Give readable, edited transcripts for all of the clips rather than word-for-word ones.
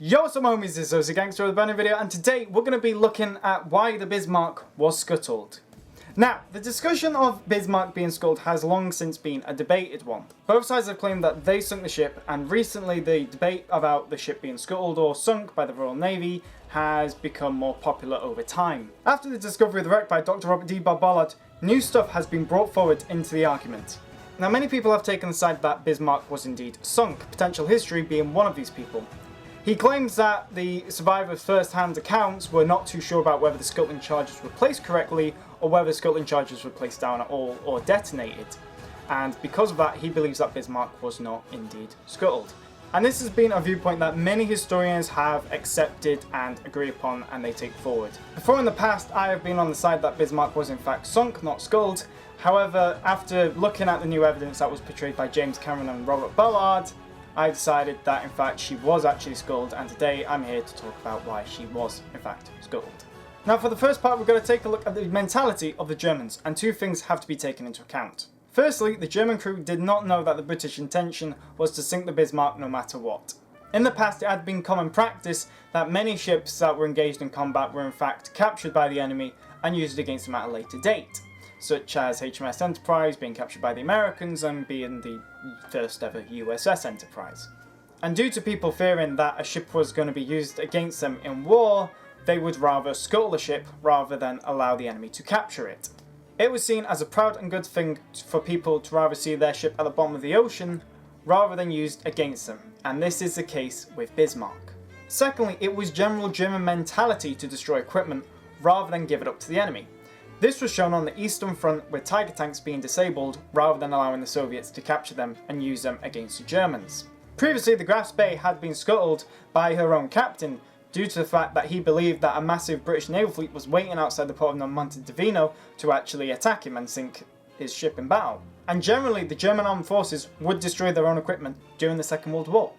Yo, what's up homies, this is Gangsta with a brand new video, and today we're going to be looking at why the Bismarck was scuttled. Now, the discussion of Bismarck being scuttled has long since been a debated one. Both sides have claimed that they sunk the ship, and recently the debate about the ship being scuttled or sunk by the Royal Navy has become more popular over time. After the discovery of the wreck by Dr. D Bob Ballard, new stuff has been brought forward into the argument. Now, many people have taken the side that Bismarck was indeed sunk, potential history being one of these people. He claims that the survivors' first-hand accounts were not too sure about whether the scuttling charges were placed correctly or whether the scuttling charges were placed down at all or detonated. And because of that, he believes that Bismarck was not indeed scuttled. And this has been a viewpoint that many historians have accepted and agree upon, and they take forward. Before in the past, I have been on the side that Bismarck was in fact sunk, not scuttled. However, after looking at the new evidence that was portrayed by James Cameron and Robert Ballard, I decided that in fact she was actually scuttled, and today I'm here to talk about why she was in fact scuttled. Now, for the first part, we're going to take a look at the mentality of the Germans, and two things have to be taken into account. Firstly, the German crew did not know that the British intention was to sink the Bismarck no matter what. In the past, it had been common practice that many ships that were engaged in combat were in fact captured by the enemy and used against them at a later date, such as HMS Enterprise being captured by the Americans and being the first ever USS Enterprise. And due to people fearing that a ship was going to be used against them in war, they would rather scuttle the ship rather than allow the enemy to capture it. It was seen as a proud and good thing for people to rather see their ship at the bottom of the ocean rather than used against them, and this is the case with Bismarck. Secondly, it was general German mentality to destroy equipment rather than give it up to the enemy. This was shown on the Eastern Front with Tiger tanks being disabled rather than allowing the Soviets to capture them and use them against the Germans. Previously, the Graf's Bay had been scuttled by her own captain due to the fact that he believed that a massive British naval fleet was waiting outside the port of Monte Divino to actually attack him and sink his ship in battle. And generally, the German armed forces would destroy their own equipment during the Second World War.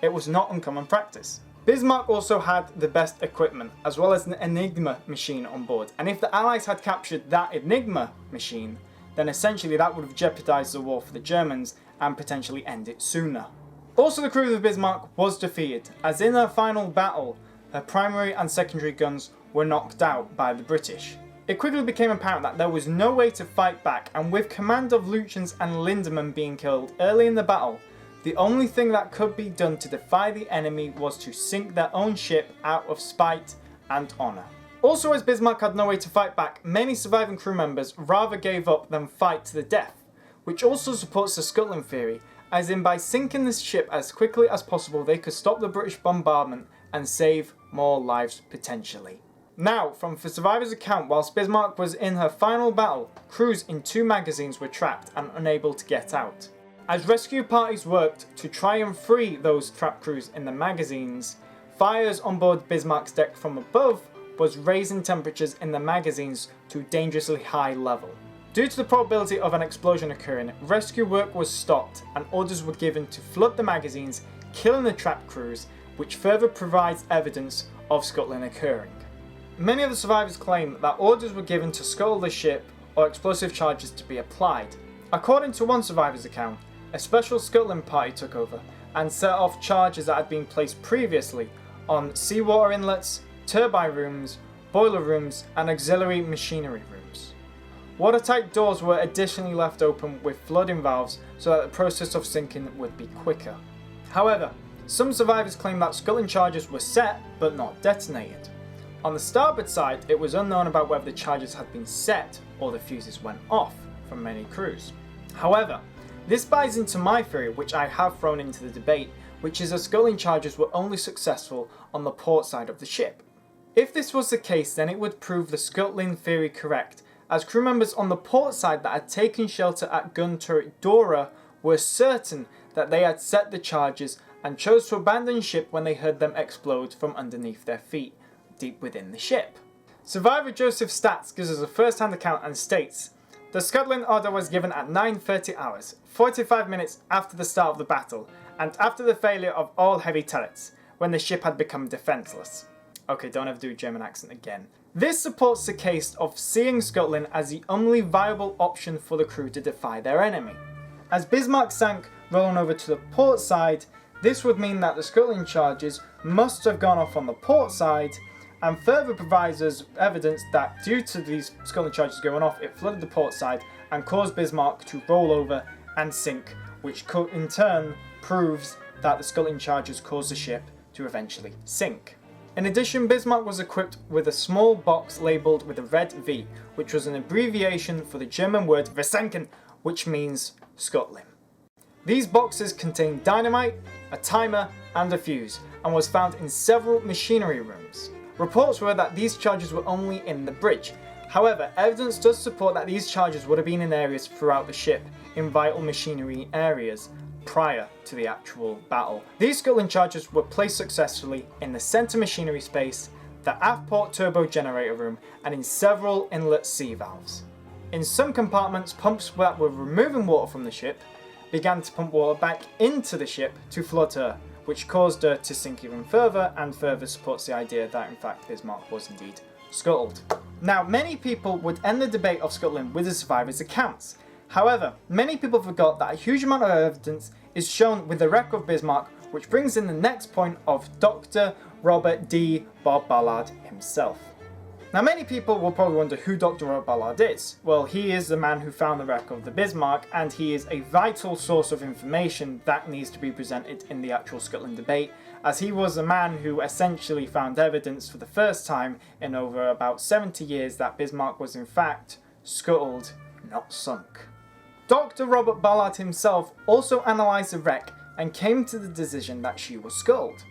It was not uncommon practice. Bismarck also had the best equipment, as well as an Enigma machine on board, and if the Allies had captured that Enigma machine, then essentially that would have jeopardised the war for the Germans and potentially end it sooner. Also, the crew of the Bismarck was defeated, as in her final battle, her primary and secondary guns were knocked out by the British. It quickly became apparent that there was no way to fight back, and with command of Lütjens and Lindemann being killed early in the battle, the only thing that could be done to defy the enemy was to sink their own ship out of spite and honour. Also, as Bismarck had no way to fight back, many surviving crew members rather gave up than fight to the death, which also supports the scuttling theory, as in by sinking this ship as quickly as possible they could stop the British bombardment and save more lives potentially. Now, from the survivors' account, whilst Bismarck was in her final battle, crews in 2 magazines were trapped and unable to get out. As rescue parties worked to try and free those trapped crews in the magazines, fires on board Bismarck's deck from above was raising temperatures in the magazines to a dangerously high level. Due to the probability of an explosion occurring, rescue work was stopped and orders were given to flood the magazines, killing the trapped crews, which further provides evidence of scuttling occurring. Many of the survivors claim that orders were given to scuttle the ship or explosive charges to be applied. According to one survivor's account, a special scuttling party took over and set off charges that had been placed previously on seawater inlets, turbine rooms, boiler rooms and auxiliary machinery rooms. Watertight doors were additionally left open with flooding valves so that the process of sinking would be quicker. However, some survivors claim that scuttling charges were set but not detonated. On the starboard side, it was unknown about whether the charges had been set or the fuses went off from many crews. However, this buys into my theory, which I have thrown into the debate, which is that scuttling charges were only successful on the port side of the ship. If this was the case, then it would prove the scuttling theory correct, as crew members on the port side that had taken shelter at gun turret Dora were certain that they had set the charges and chose to abandon ship when they heard them explode from underneath their feet, deep within the ship. Survivor Joseph Stats gives us a first-hand account and states, "The scuttling order was given at 9:30 hours, 45 minutes after the start of the battle, and after the failure of all heavy turrets, when the ship had become defenceless." Okay, don't ever do a German accent again. This supports the case of seeing scuttling as the only viable option for the crew to defy their enemy. As Bismarck sank, rolling over to the port side, This would mean that the scuttling charges must have gone off on the port side, and further provides us evidence that due to these scuttling charges going off, it flooded the port side and caused Bismarck to roll over and sink, which in turn proves that the scuttling charges caused the ship to eventually sink. In addition, Bismarck was equipped with a small box labelled with a red V, which was an abbreviation for the German word versenken, which means scuttling. These boxes contained dynamite, a timer and a fuse, and was found in several machinery rooms. Reports were that these charges were only in the bridge. However, evidence does support that these charges would have been in areas throughout the ship, in vital machinery areas, prior to the actual battle. These scuttling charges were placed successfully in the centre machinery space, the aft port turbo generator room, and in several inlet sea valves. In some compartments, pumps that were removing water from the ship began to pump water back into the ship to flood her, which caused her to sink even further, and further supports the idea that in fact Bismarck was indeed scuttled. Now, many people would end the debate of scuttling with the survivors' accounts. However, many people forgot that a huge amount of evidence is shown with the wreck of Bismarck, which brings in the next point of Dr. Robert D Bob Ballard himself. Now, many people will probably wonder who Dr. Robert Ballard is. Well, he is the man who found the wreck of the Bismarck, and he is a vital source of information that needs to be presented in the actual scuttling debate, as he was a man who essentially found evidence for the first time in over about 70 years that Bismarck was in fact scuttled, not sunk. Dr. Robert Ballard himself also analysed the wreck and came to the decision that she was scuttled.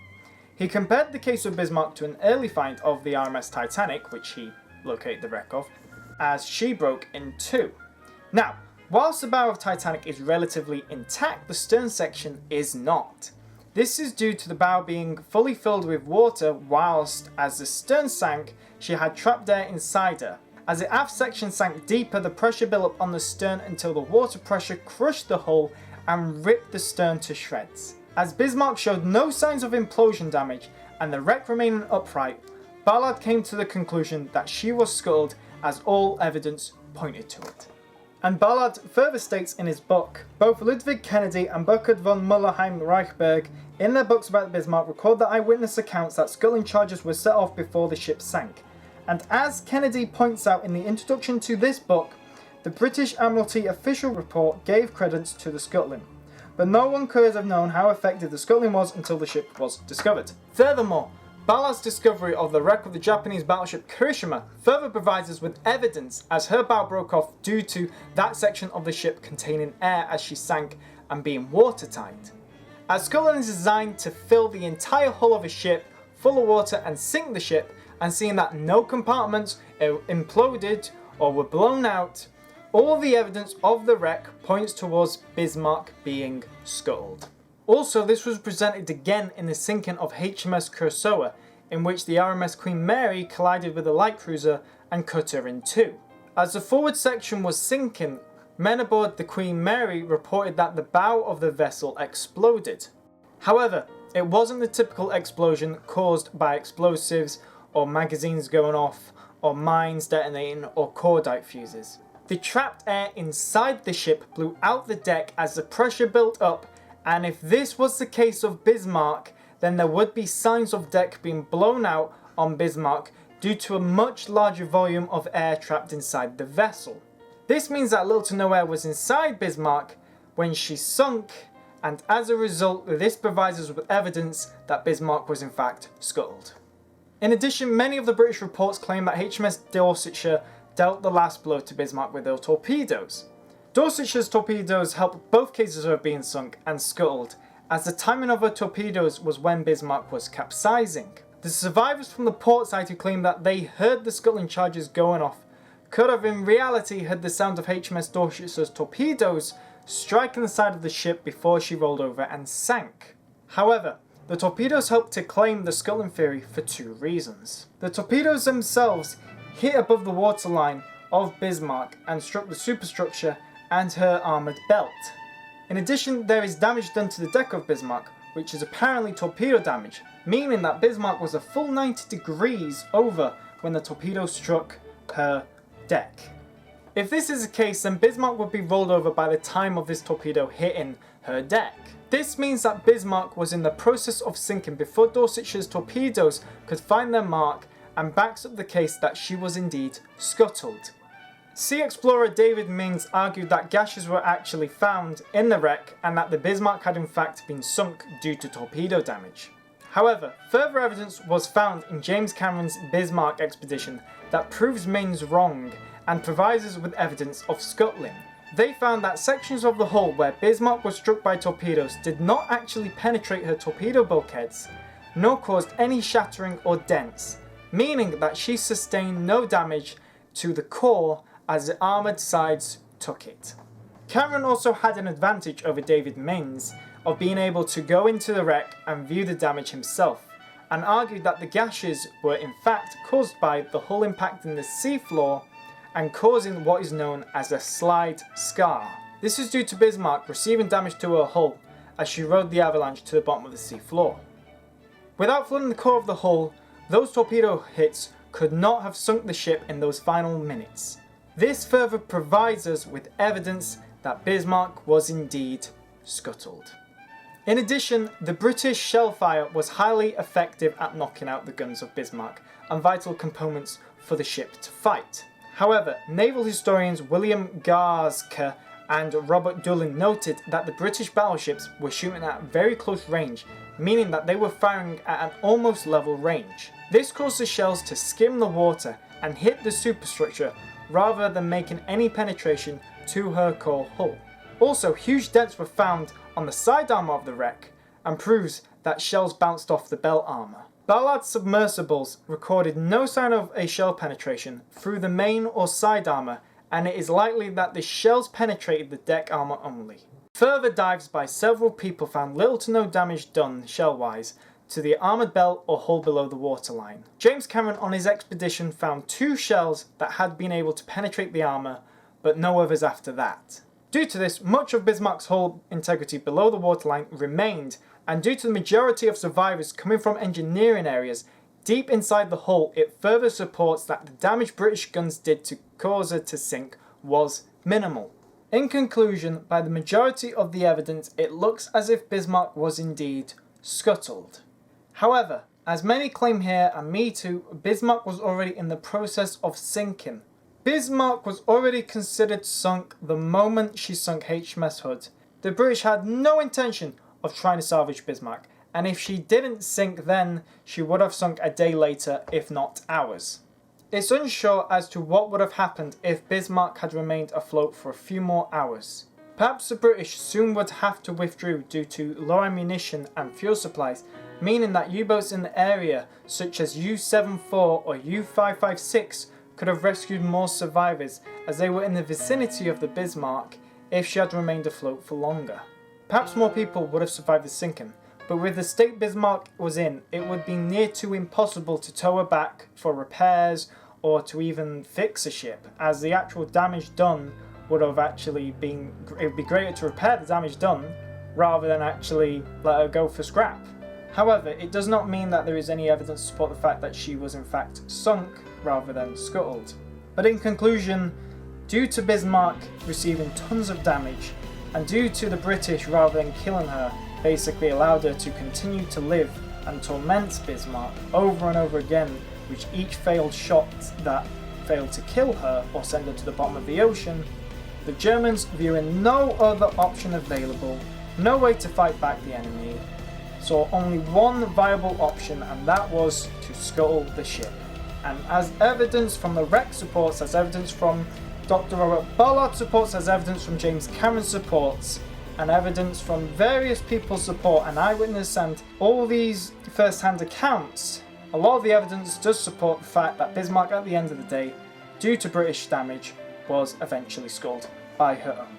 He compared the case of Bismarck to an early find of the RMS Titanic, which he located the wreck of, as she broke in two. Now, whilst the bow of Titanic is relatively intact, the stern section is not. This is due to the bow being fully filled with water, whilst as the stern sank, she had trapped air inside her. As the aft section sank deeper, the pressure built up on the stern until the water pressure crushed the hull and ripped the stern to shreds. As Bismarck showed no signs of implosion damage and the wreck remaining upright, Ballard came to the conclusion that she was scuttled, as all evidence pointed to it. And Ballard further states in his book, both Ludwig Kennedy and Burkhard von Müllerheim-Reichberg in their books about Bismarck record the eyewitness accounts that scuttling charges were set off before the ship sank. And as Kennedy points out in the introduction to this book, the British Admiralty official report gave credence to the scuttling. But no one could have known how effective the scuttling was until the ship was discovered. Furthermore, Ballard's discovery of the wreck of the Japanese battleship Kirishima further provides us with evidence, as her bow broke off due to that section of the ship containing air as she sank and being watertight. As scuttling is designed to fill the entire hull of a ship full of water and sink the ship, and seeing that no compartments imploded or were blown out, all the evidence of the wreck points towards Bismarck being scuttled. Also, this was presented again in the sinking of HMS Curacao, in which the RMS Queen Mary collided with a light cruiser and cut her in two. As the forward section was sinking, men aboard the Queen Mary reported that the bow of the vessel exploded. However, it wasn't the typical explosion caused by explosives or magazines going off, or mines detonating, or cordite fuses. The trapped air inside the ship blew out the deck as the pressure built up, and if this was the case of Bismarck, then there would be signs of deck being blown out on Bismarck due to a much larger volume of air trapped inside the vessel. This means that little to no air was inside Bismarck when she sunk, and as a result, this provides us with evidence that Bismarck was in fact scuttled. In addition, many of the British reports claim that HMS Dorsetshire dealt the last blow to Bismarck with their torpedoes. Dorsetshire's torpedoes helped both cases of her being sunk and scuttled, as the timing of her torpedoes was when Bismarck was capsizing. The survivors from the port side who claimed that they heard the scuttling charges going off could have in reality heard the sound of HMS Dorsetshire's torpedoes striking the side of the ship before she rolled over and sank. However, the torpedoes helped to claim the scuttling theory for two reasons. The torpedoes themselves hit above the waterline of Bismarck and struck the superstructure and her armoured belt. In addition, there is damage done to the deck of Bismarck, which is apparently torpedo damage, meaning that Bismarck was a full 90 degrees over when the torpedo struck her deck. If this is the case, then Bismarck would be rolled over by the time of this torpedo hitting her deck. This means that Bismarck was in the process of sinking before Dorsetshire's torpedoes could find their mark, and backs up the case that she was indeed scuttled. Sea explorer David Mings argued that gashes were actually found in the wreck and that the Bismarck had in fact been sunk due to torpedo damage. However, further evidence was found in James Cameron's Bismarck expedition that proves Mings wrong and provides us with evidence of scuttling. They found that sections of the hull where Bismarck was struck by torpedoes did not actually penetrate her torpedo bulkheads, nor caused any shattering or dents, meaning that she sustained no damage to the core as the armoured sides took it. Cameron also had an advantage over David Mings of being able to go into the wreck and view the damage himself, and argued that the gashes were in fact caused by the hull impacting the seafloor and causing what is known as a slide scar. This is due to Bismarck receiving damage to her hull as she rode the avalanche to the bottom of the seafloor. Without flooding the core of the hull, those torpedo hits could not have sunk the ship in those final minutes. This further provides us with evidence that Bismarck was indeed scuttled. In addition, the British shell fire was highly effective at knocking out the guns of Bismarck and vital components for the ship to fight. However, naval historians William Garstka and Robert Dulin noted that the British battleships were shooting at very close range, meaning that they were firing at an almost level range. This caused the shells to skim the water and hit the superstructure rather than making any penetration to her core hull. Also, huge dents were found on the side armour of the wreck and proves that shells bounced off the bell armour. Ballard's submersibles recorded no sign of a shell penetration through the main or side armour, and it is likely that the shells penetrated the deck armour only. Further dives by several people found little to no damage done shell-wise to the armoured bell or hull below the waterline. James Cameron on his expedition found 2 shells that had been able to penetrate the armour, but no others after that. Due to this, much of Bismarck's hull integrity below the waterline remained, and due to the majority of survivors coming from engineering areas deep inside the hull, it further supports that the damage British guns did to cause her to sink was minimal. In conclusion, by the majority of the evidence, it looks as if Bismarck was indeed scuttled. However, as many claim here, and me too, Bismarck was already in the process of sinking. Bismarck was already considered sunk the moment she sunk HMS Hood. The British had no intention of trying to salvage Bismarck, and if she didn't sink then, she would have sunk a day later, if not hours. It's unsure as to what would have happened if Bismarck had remained afloat for a few more hours. Perhaps the British soon would have to withdraw due to low ammunition and fuel supplies, meaning that U-boats in the area such as U-74 or U-556 could have rescued more survivors as they were in the vicinity of the Bismarck if she had remained afloat for longer. Perhaps more people would have survived the sinking, but with the state Bismarck was in, it would be near to impossible to tow her back for repairs or to even fix a ship, as the actual damage done would have actually been, it would be greater to repair the damage done rather than actually let her go for scrap. However, it does not mean that there is any evidence to support the fact that she was in fact sunk rather than scuttled. But in conclusion, due to Bismarck receiving tons of damage, and due to the British rather than killing her, basically allowed her to continue to live and torment Bismarck over and over again, which each failed shot that failed to kill her or send her to the bottom of the ocean, the Germans, viewing no other option available, no way to fight back the enemy, saw only one viable option, and that was to scuttle the ship. And as evidence from the wreck supports, as evidence from Dr. Robert Ballard supports, as evidence from James Cameron supports, and evidence from various people's support and eyewitness and all these first-hand accounts, a lot of the evidence does support the fact that Bismarck at the end of the day, due to British damage, was eventually scuttled by her own.